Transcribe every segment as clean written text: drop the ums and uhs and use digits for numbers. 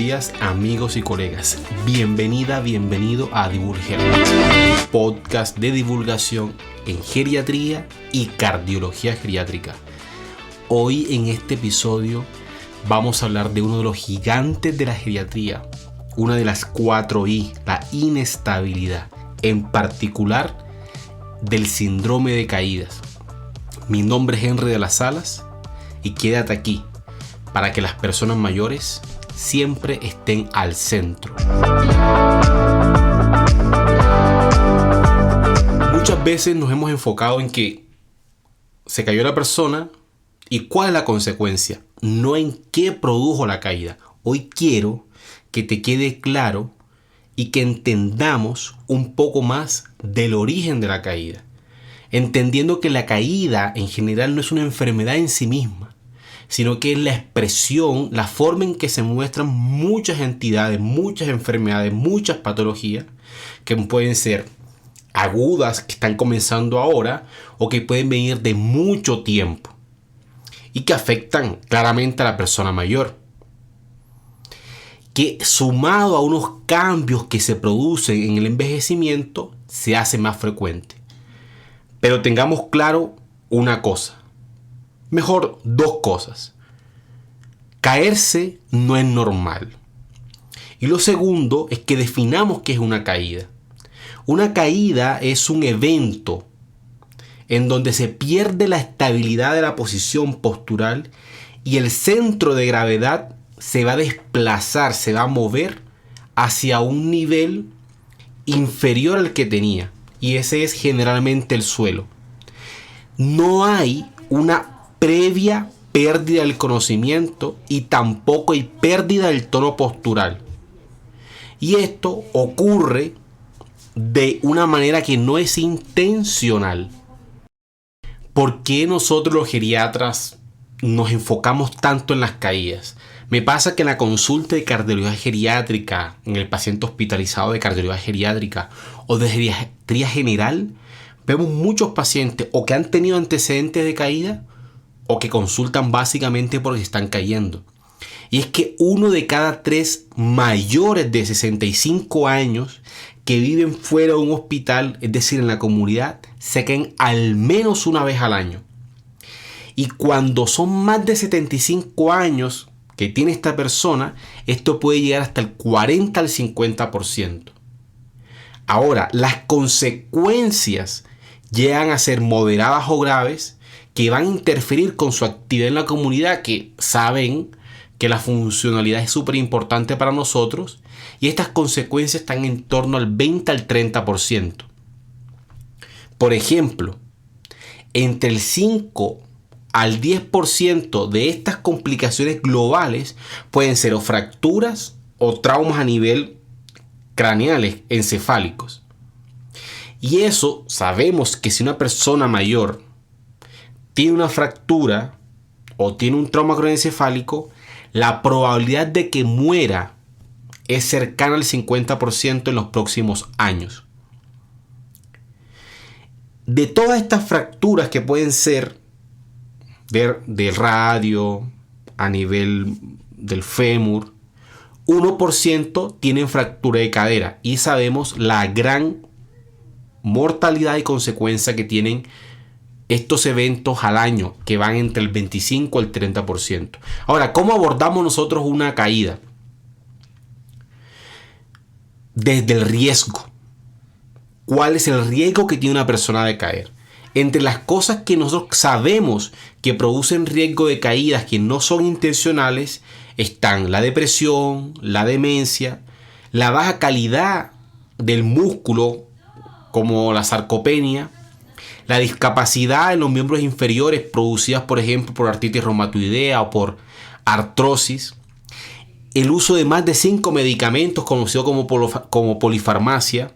días, amigos y colegas. Bienvenido a Divulger, podcast de divulgación en geriatría y cardiología geriátrica. Hoy en este episodio vamos a hablar de uno de los gigantes de la geriatría, una de las 4I, la inestabilidad, en particular del síndrome de caídas. Mi nombre es Henry de las Salas y quédate aquí para que las personas mayores siempre estén al centro. Muchas veces nos hemos enfocado en que se cayó la persona y cuál es la consecuencia, no en qué produjo la caída. Hoy quiero que te quede claro y que entendamos un poco más del origen de la caída, entendiendo que la caída en general no es una enfermedad en sí misma, sino que es la expresión, la forma en que se muestran muchas entidades, muchas enfermedades, muchas patologías que pueden ser agudas, que están comenzando ahora, o que pueden venir de mucho tiempo y que afectan claramente a la persona mayor, que sumado a unos cambios que se producen en el envejecimiento se hace más frecuente. Pero tengamos claro una cosa. Mejor, dos cosas. Caerse no es normal. Y lo segundo es que definamos qué es una caída. Una caída es un evento en donde se pierde la estabilidad de la posición postural y el centro de gravedad se va a desplazar, se va a mover hacia un nivel inferior al que tenía. Y ese es generalmente el suelo. No hay una previa pérdida del conocimiento y tampoco hay pérdida del tono postural. Y esto ocurre de una manera que no es intencional. ¿Por qué nosotros los geriatras nos enfocamos tanto en las caídas? Me pasa que en la consulta de cardiología geriátrica, en el paciente hospitalizado de cardiología geriátrica o de geriatría general, vemos muchos pacientes o que han tenido antecedentes de caída o que consultan básicamente porque están cayendo. Y es que 1 de cada 3 mayores de 65 años que viven fuera de un hospital, es decir, en la comunidad, se caen al menos una vez al año. Y cuando son más de 75 años que tiene esta persona, esto puede llegar hasta el 40 al 50%. Ahora, las consecuencias llegan a ser moderadas o graves, que van a interferir con su actividad en la comunidad, que saben que la funcionalidad es súper importante para nosotros, y estas consecuencias están en torno al 20 al 30%. Por ejemplo, entre el 5 al 10% de estas complicaciones globales pueden ser o fracturas o traumas a nivel craneales, encefálicos. Y eso sabemos que si una persona mayor tiene una fractura o tiene un trauma craneoencefálico, la probabilidad de que muera es cercana al 50% en los próximos años. De todas estas fracturas que pueden ser de radio, a nivel del fémur, 1% tienen fractura de cadera y sabemos la gran mortalidad y consecuencia que tienen estos eventos al año, que van entre el 25 al 30%. Ahora, ¿cómo abordamos nosotros una caída? Desde el riesgo. ¿Cuál es el riesgo que tiene una persona de caer? Entre las cosas que nosotros sabemos que producen riesgo de caídas que no son intencionales están la depresión, la demencia, la baja calidad del músculo como la sarcopenia, la discapacidad en los miembros inferiores producidas, por ejemplo, por artritis reumatoidea o por artrosis, el uso de más de 5 medicamentos conocido como polifarmacia.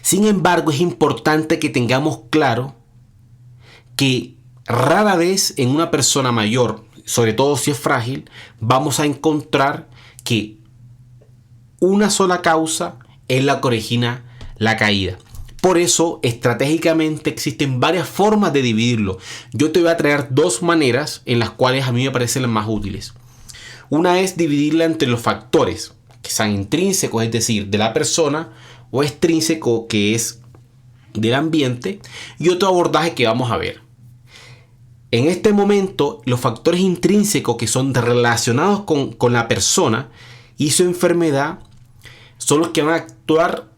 Sin embargo, es importante que tengamos claro que rara vez en una persona mayor, sobre todo si es frágil, vamos a encontrar que una sola causa es la que origina la caída. Por eso, estratégicamente existen varias formas de dividirlo. Yo te voy a traer 2 maneras en las cuales a mí me parecen las más útiles. Una es dividirla entre los factores que sean intrínsecos, es decir, de la persona, o extrínseco, que es del ambiente, y otro abordaje que vamos a ver. En este momento, los factores intrínsecos que son relacionados con la persona y su enfermedad son los que van a actuar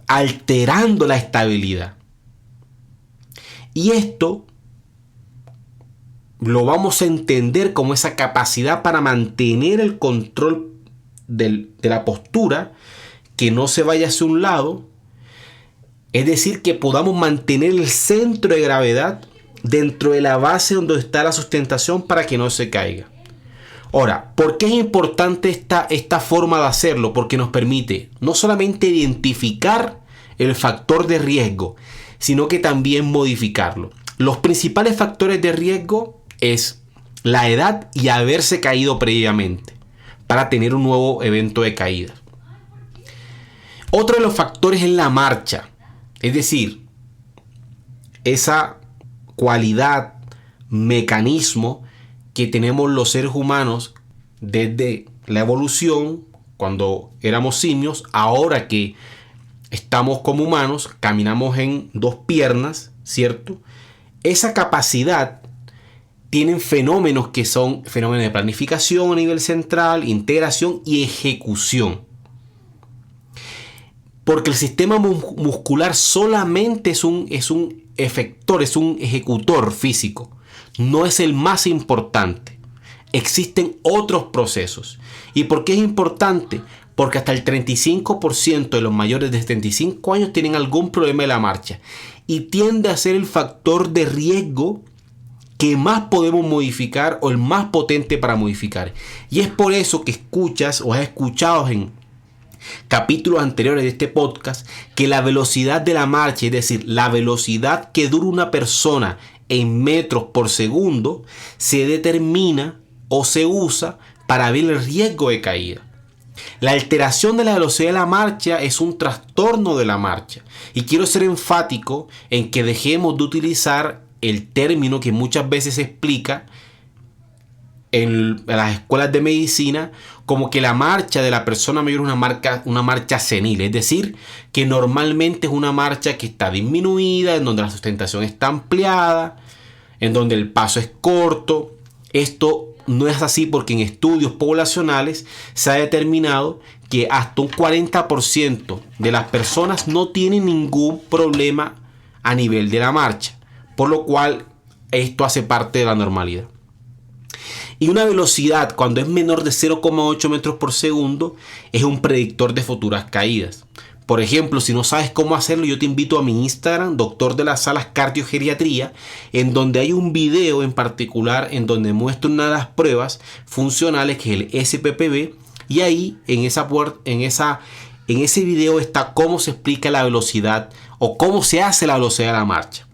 alterando la estabilidad. Y esto lo vamos a entender como esa capacidad para mantener el control de la postura, que no se vaya hacia un lado, es decir, que podamos mantener el centro de gravedad dentro de la base donde está la sustentación para que no se caiga. Ahora, ¿por qué es importante esta forma de hacerlo? Porque nos permite no solamente identificar el factor de riesgo, sino que también modificarlo. Los principales factores de riesgo es la edad y haberse caído previamente para tener un nuevo evento de caída. Otro de los factores es la marcha, es decir, esa cualidad, mecanismo que tenemos los seres humanos desde la evolución, cuando éramos simios, ahora que estamos como humanos, caminamos en dos piernas, ¿cierto? Esa capacidad tienen fenómenos que son fenómenos de planificación a nivel central, integración y ejecución. Porque el sistema muscular solamente es un efector, es un ejecutor físico. No es el más importante. Existen otros procesos. ¿Y por qué es importante? Porque hasta el 35% de los mayores de 75 años tienen algún problema de la marcha. Y tiende a ser el factor de riesgo que más podemos modificar, o el más potente para modificar. Y es por eso que escuchas o has escuchado en capítulos anteriores de este podcast que la velocidad de la marcha, es decir, la velocidad que dura una persona en metros por segundo, se determina o se usa para ver el riesgo de caída. La alteración de la velocidad de la marcha es un trastorno de la marcha. Y quiero ser enfático en que dejemos de utilizar el término que muchas veces se explica en las escuelas de medicina como que la marcha de la persona mayor es una marcha senil, es decir, que normalmente es una marcha que está disminuida, en donde la sustentación está ampliada, en donde el paso es corto. Esto no es así, porque en estudios poblacionales se ha determinado que hasta un 40% de las personas no tienen ningún problema a nivel de la marcha, por lo cual esto hace parte de la normalidad. Y una velocidad cuando es menor de 0,8 metros por segundo es un predictor de futuras caídas. Por ejemplo, si no sabes cómo hacerlo, yo te invito a mi Instagram, Doctor de las Salas Cardiogeriatría, en donde hay un video en particular en donde muestro una de las pruebas funcionales, que es el SPPB, y ahí en ese video está cómo se explica la velocidad o cómo se hace la velocidad de la marcha.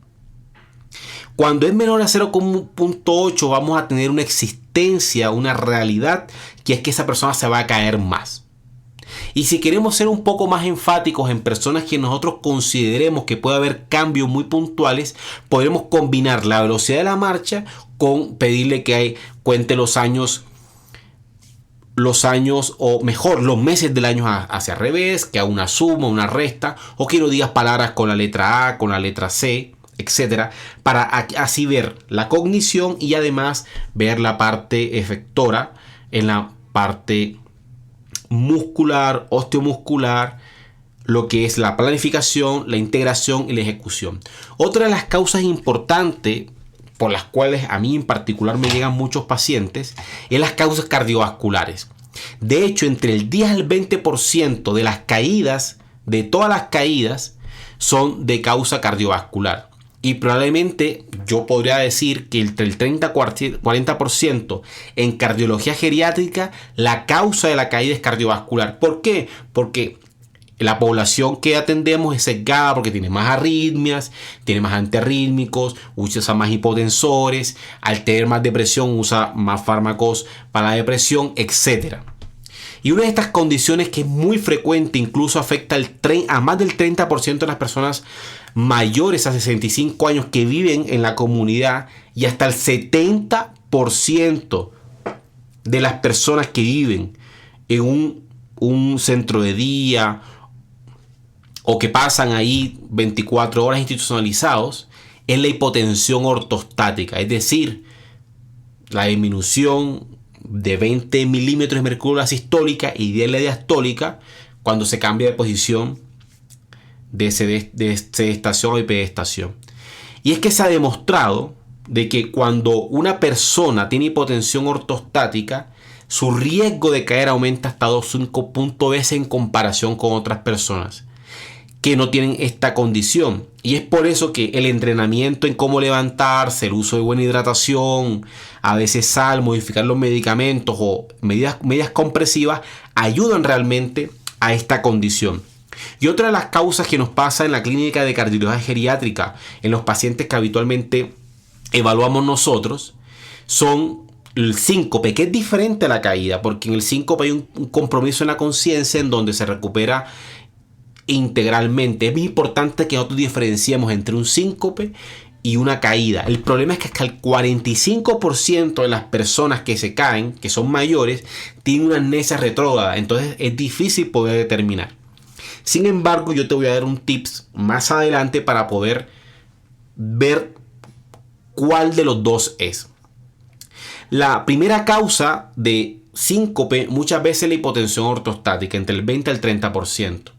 Cuando es menor a 0,8 vamos a tener una existencia, una realidad, que es que esa persona se va a caer más. Y si queremos ser un poco más enfáticos en personas que nosotros consideremos que puede haber cambios muy puntuales, podremos combinar la velocidad de la marcha con pedirle que cuente los años o mejor los meses del año hacia al revés, que haga una suma, una resta, o que no digas palabras con la letra A, con la letra C, etcétera, para así ver la cognición y además ver la parte efectora en la parte muscular, osteomuscular, lo que es la planificación, la integración y la ejecución. Otra de las causas importantes por las cuales a mí en particular me llegan muchos pacientes es las causas cardiovasculares. De hecho, entre el 10 al 20% de las caídas, de todas las caídas, son de causa cardiovascular. Y probablemente yo podría decir que entre el 30 y 40% en cardiología geriátrica la causa de la caída es cardiovascular. ¿Por qué? Porque la población que atendemos es sesgada porque tiene más arritmias, tiene más antiarrítmicos, usa más hipotensores, al tener más depresión usa más fármacos para la depresión, etc. Y una de estas condiciones que es muy frecuente, incluso afecta a más del 30% de las personas mayores a 65 años que viven en la comunidad, y hasta el 70% de las personas que viven en un centro de día o que pasan ahí 24 horas institucionalizados es la hipotensión ortostática, es decir, la disminución de 20 milímetros de mercurio en la sistólica y 10 en la diastólica cuando se cambia de posición de sedestación a hipedestación. Y es que se ha demostrado de que cuando una persona tiene hipotensión ortostática, su riesgo de caer aumenta hasta 2,5 veces en comparación con otras personas que no tienen esta condición. Y es por eso que el entrenamiento en cómo levantarse, el uso de buena hidratación, a veces sal, modificar los medicamentos o medidas compresivas ayudan realmente a esta condición. Y otra de las causas que nos pasa en la clínica de cardiología geriátrica en los pacientes que habitualmente evaluamos nosotros son el síncope, que es diferente a la caída, porque en el síncope hay un compromiso en la conciencia en donde se recupera integralmente. Es muy importante que nosotros diferenciemos entre un síncope y una caída. El problema es que hasta el 45% de las personas que se caen, que son mayores, tienen una amnesia retrógrada, entonces es difícil poder determinar. Sin embargo, yo te voy a dar un tips más adelante para poder ver cuál de los dos es. La primera causa de síncope muchas veces es la hipotensión ortostática, entre el 20 al 30%.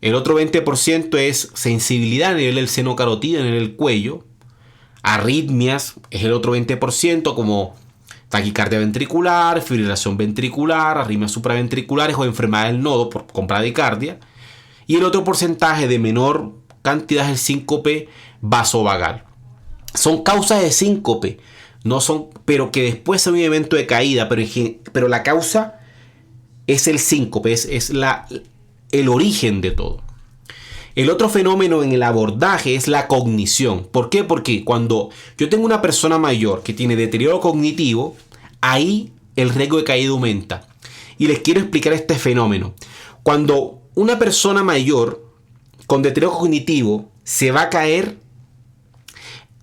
El otro 20% es sensibilidad a nivel del seno carotídeo, a nivel del cuello. Arritmias es el otro 20%, como taquicardia ventricular, fibrilación ventricular, arritmias supraventriculares o enfermedad del nodo con bradicardia. Y el otro porcentaje de menor cantidad es el síncope vasovagal. Son causas de síncope, no son, pero que después es un evento de caída, pero la causa es el síncope, es el origen de todo. El otro fenómeno en el abordaje es la cognición. ¿Por qué? Porque cuando yo tengo una persona mayor que tiene deterioro cognitivo, ahí el riesgo de caída aumenta. Y les quiero explicar este fenómeno. Cuando una persona mayor con deterioro cognitivo se va a caer,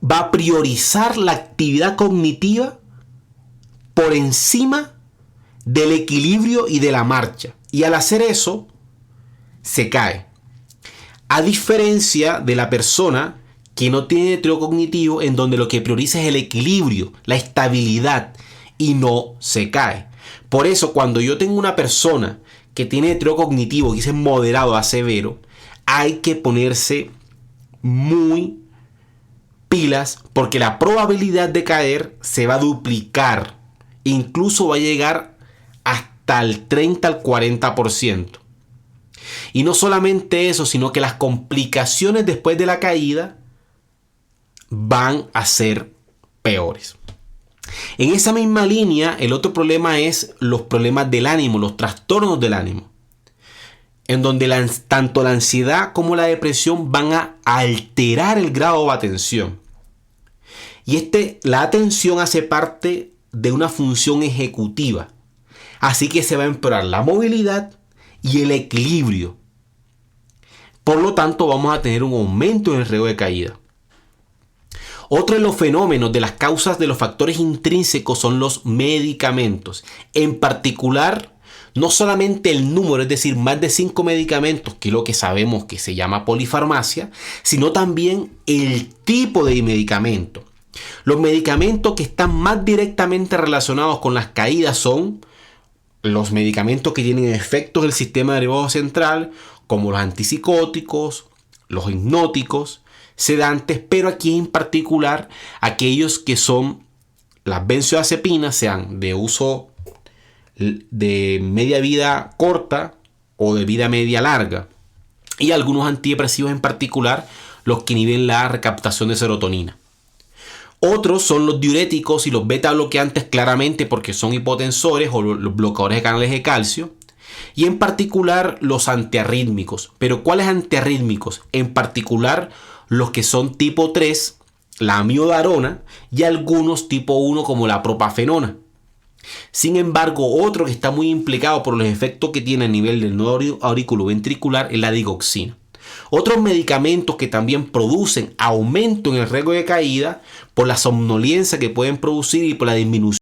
va a priorizar la actividad cognitiva por encima del equilibrio y de la marcha. Y al hacer eso, se cae. A diferencia de la persona que no tiene deterioro cognitivo, en donde lo que prioriza es el equilibrio, la estabilidad, y no se cae. Por eso, cuando yo tengo una persona que tiene deterioro cognitivo, que es moderado a severo, hay que ponerse muy pilas, porque la probabilidad de caer se va a duplicar. Incluso va a llegar hasta el 30 al 40%. Y no solamente eso, sino que las complicaciones después de la caída van a ser peores. En esa misma línea, el otro problema es los problemas del ánimo, los trastornos del ánimo, en donde tanto la ansiedad como la depresión van a alterar el grado de atención. Y la atención hace parte de una función ejecutiva. Así que se va a empeorar la movilidad y el equilibrio. Por lo tanto, vamos a tener un aumento en el riesgo de caída. Otro de los fenómenos de las causas de los factores intrínsecos son los medicamentos. En particular, no solamente el número, es decir, más de 5 medicamentos, que es lo que sabemos que se llama polifarmacia, sino también el tipo de medicamento. Los medicamentos que están más directamente relacionados con las caídas son los medicamentos que tienen efectos del sistema nervioso central, como los antipsicóticos, los hipnóticos, sedantes, pero aquí en particular aquellos que son las benzodiazepinas, sean de uso de media vida corta o de vida media larga, y algunos antidepresivos en particular, los que inhiben la recaptación de serotonina. Otros son los diuréticos y los beta bloqueantes, claramente porque son hipotensores, o los bloqueadores de canales de calcio, y en particular los antiarrítmicos. Pero ¿cuáles antiarrítmicos? En particular los que son tipo 3, la amiodarona, y algunos tipo 1 como la propafenona. Sin embargo, otro que está muy implicado por los efectos que tiene a nivel del nodo auriculoventricular es la digoxina. Otros medicamentos que también producen aumento en el riesgo de caída por la somnolencia que pueden producir y por la disminución